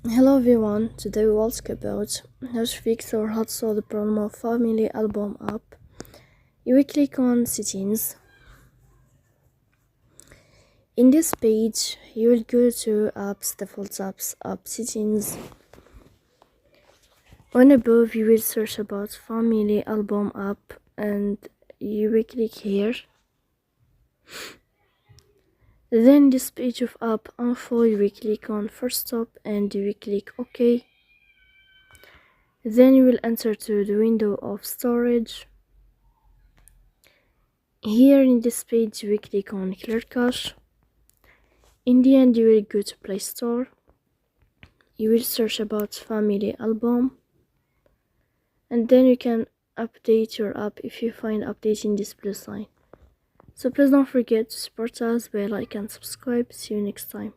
Hello everyone, today we will talk about how to fix or how to solve the problem of Family Album app. You will click on Settings. In this page, you will go to Apps, Default Apps, App Settings. On above, you will search about Family Album app and you will click here. Then this page of app info, you will click on First Stop and you will click OK. Then you will enter to the window of storage. Here in this page, you will click on Clear Cache. In the end, you will go to Play Store. You will search about Family Album. And then you can update your app if you find updating this plus sign. So please don't forget to support us by like and subscribe. See you next time.